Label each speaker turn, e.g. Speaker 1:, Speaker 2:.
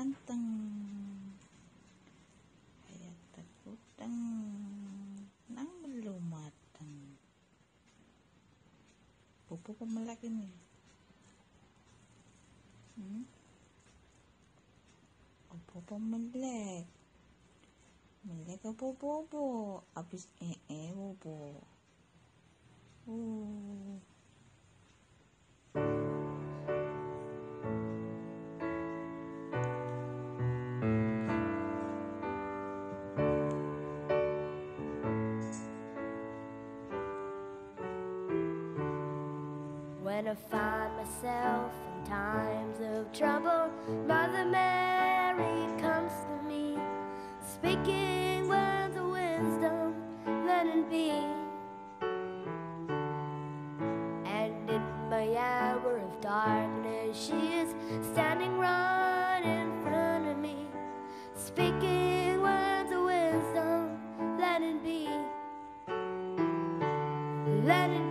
Speaker 1: ganteng, kayak takutang nang belum matang. Pupu pa malaki nih. Opo pa melek. Melek apa bobo? Abis bobo.
Speaker 2: When I find myself in times of trouble, Mother Mary comes to me, speaking words of wisdom, let it be. And in my hour of darkness, she is standing right in front of me, speaking words of wisdom, let it be. Let it